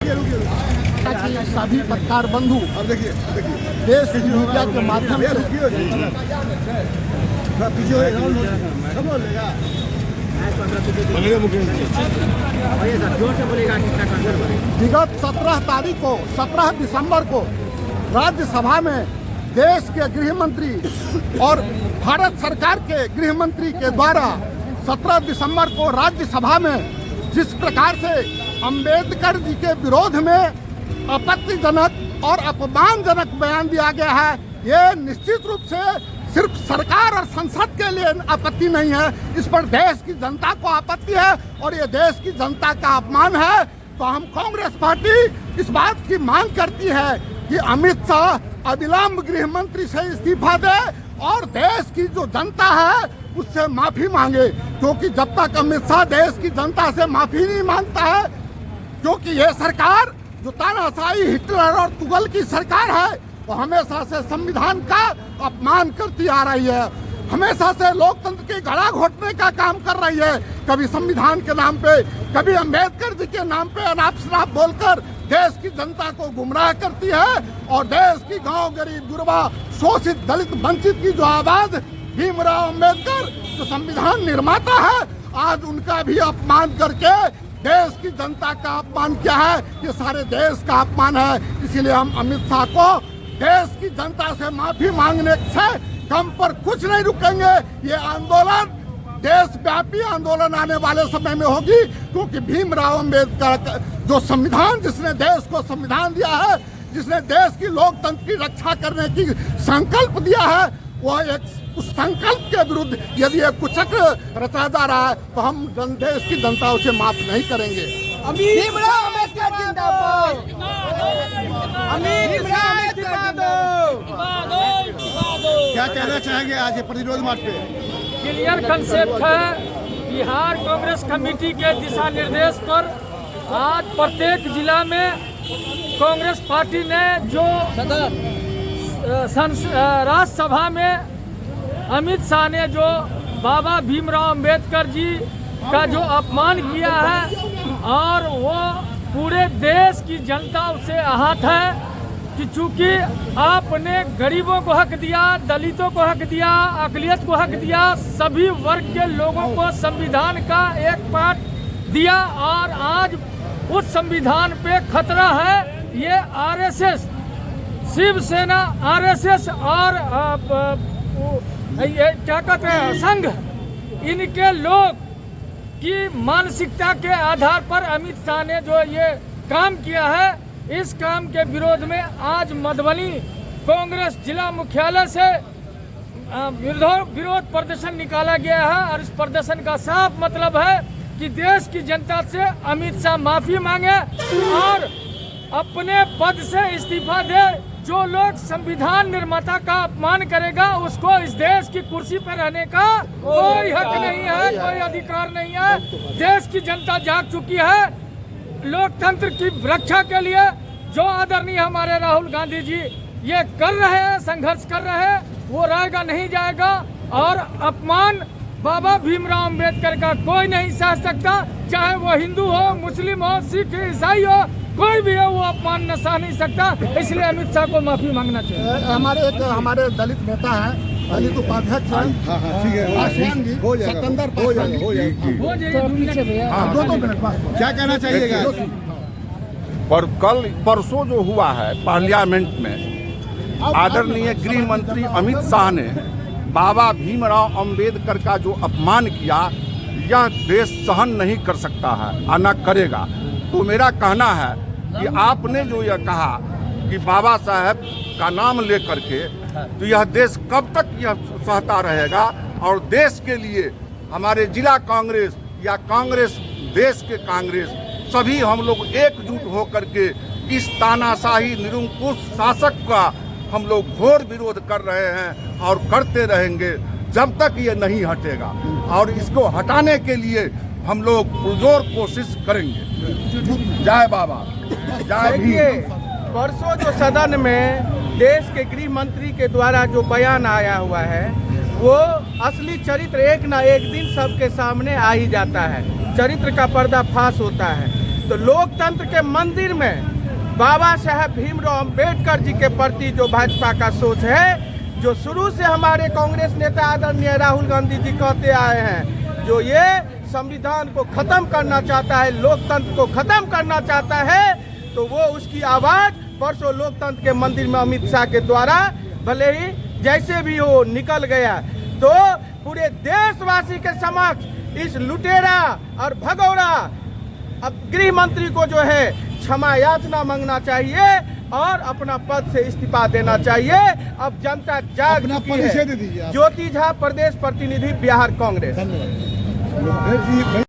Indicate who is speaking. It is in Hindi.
Speaker 1: सभी पत्रकार बंधु देश मीडिया के माध्यम से विगत 17 दिसंबर को राज्यसभा में देश के गृह मंत्री और भारत सरकार के गृह मंत्री के द्वारा 17 दिसंबर को राज्यसभा में जिस प्रकार से अंबेडकर जी के विरोध में आपत्तिजनक और अपमानजनक बयान दिया गया है, ये निश्चित रूप से सिर्फ सरकार और संसद के लिए आपत्ति नहीं है, इस पर देश की जनता को आपत्ति है और ये देश की जनता का अपमान है। तो हम कांग्रेस पार्टी इस बात की मांग करती है कि अमित शाह अविलंब गृह मंत्री से इस्तीफा दे और देश की जो जनता है उससे माफी मांगे, क्योंकि जब तक अमित शाह देश की जनता से माफी नहीं मांगता है, क्योंकि ये सरकार जो तानाशाही हिटलर और तुगल की सरकार है वो हमेशा से संविधान का अपमान करती आ रही है, हमेशा से लोकतंत्र के गला घोटने का काम कर रही है। कभी संविधान के नाम पे, कभी अंबेडकर जी के नाम पे अनाप शनाप बोलकर देश की जनता को गुमराह करती है और देश की गांव गरीब गुरबा शोषित दलित वंचित की जो आवाज भीमराव अंबेडकर जो संविधान निर्माता है, आज उनका भी अपमान करके देश की जनता का अपमान किया है, ये सारे देश का अपमान है। इसीलिए हम अमित शाह को देश की जनता से माफी मांगने से कम पर कुछ नहीं रुकेंगे। ये आंदोलन देशव्यापी आंदोलन आने वाले समय में होगी, क्योंकि भीमराव अंबेडकर जो संविधान, जिसने देश को संविधान दिया है, जिसने देश की लोकतंत्र की रक्षा करने की संकल्प दिया है, वो एक उस संकल्प के विरुद्ध यदि एक कुचक्र रचा जा रहा है तो हम देश की जनता उसे माफ नहीं करेंगे।
Speaker 2: भीमराव अम्बेडकर जिंदाबाद।
Speaker 1: क्या कहना चाहेंगे आज ये प्रतिरोध मार्च पे?
Speaker 3: क्लियर कंसेप्ट है। बिहार कांग्रेस कमेटी के दिशा निर्देश पर आज प्रत्येक जिला में कांग्रेस पार्टी ने जो राज्यसभा में अमित शाह ने जो बाबा भीमराव अंबेडकर जी का जो अपमान किया है और वो पूरे देश की जनता उससे आहत है कि चूंकि आपने गरीबों को हक दिया, दलितों को हक दिया, अकलियत को हक दिया, सभी वर्ग के लोगों को संविधान का एक पार्ट दिया और आज उस संविधान पे खतरा है। ये आरएसएस, शिवसेना, आरएसएस और ये क्या कहते हैं संघ, इनके लोग की मानसिकता के आधार पर अमित शाह ने जो ये काम किया है, इस काम के विरोध में आज मधुबनी कांग्रेस जिला मुख्यालय से विरोध प्रदर्शन निकाला गया है और इस प्रदर्शन का साफ मतलब है कि देश की जनता से अमित शाह माफी मांगे और अपने पद से इस्तीफा दे। जो लोग संविधान निर्माता का अपमान करेगा उसको इस देश की कुर्सी पर रहने का कोई हक नहीं है, कोई अधिकार नहीं है। देश की जनता जाग चुकी है। लोकतंत्र की रक्षा के लिए जो आदरणीय हमारे राहुल गांधी जी ये कर रहे हैं, संघर्ष कर रहे हैं, वो रहेगा नहीं जाएगा और अपमान बाबा भीमराव अंबेडकर का कोई नहीं सह सकता, चाहे वो हिंदू हो, मुस्लिम हो, सिख, ईसाई हो, कोई भी हो, वो अपमान न सह नहीं सकता। इसलिए अमित शाह को माफी मांगना चाहिए।
Speaker 1: हमारे दलित नेता हैं, दलित उपाध्यक्ष पासवान जी, सत्येंद्र पासवान जी, 2 मिनट क्या कहना चाहिएगा?
Speaker 4: पर कल परसों जो हुआ है पार्लियामेंट में, आदरणीय गृह मंत्री अमित शाह ने बाबा भीमराव अंबेडकर का जो अपमान किया, यह देश सहन नहीं कर सकता है और न करेगा। तो मेरा कहना है कि आपने जो यह कहा कि बाबा साहब का नाम लेकर के, तो यह देश कब तक यह सहता रहेगा? और देश के लिए हमारे जिला कांग्रेस या कांग्रेस, देश के कांग्रेस, सभी हम लोग एकजुट होकर के इस तानाशाही निरंकुश शासक का हम लोग घोर विरोध कर रहे हैं और करते रहेंगे जब तक ये नहीं हटेगा और इसको हटाने के लिए हम लोग पुरजोर कोशिश करेंगे। जय बाबा, जय भीम।
Speaker 2: परसों जो सदन में देश के गृह मंत्री के द्वारा जो बयान आया हुआ है, वो असली चरित्र एक ना एक दिन सबके सामने आ ही जाता है। चरित्र का पर्दाफाश होता है। तो लोकतंत्र के मंदिर में बाबा साहब भीमराव अंबेडकर जी के प्रति जो भाजपा का सोच है, जो शुरू से हमारे कांग्रेस नेता आदरणीय राहुल गांधी जी कहते आए हैं, जो ये संविधान को खत्म करना चाहता है, लोकतंत्र को खत्म करना चाहता है, तो वो उसकी आवाज परसों लोकतंत्र के मंदिर में अमित शाह के द्वारा भले ही जैसे भी हो निकल गया, तो पूरे देशवासी के समक्ष इस लुटेरा और भगौड़ा अब गृह मंत्री को जो है क्षमा याचना मांगना चाहिए और अपना पद से इस्तीफा देना चाहिए। अब जनता जाग चुकी है। ज्योति झा, प्रदेश प्रतिनिधि, बिहार कांग्रेस।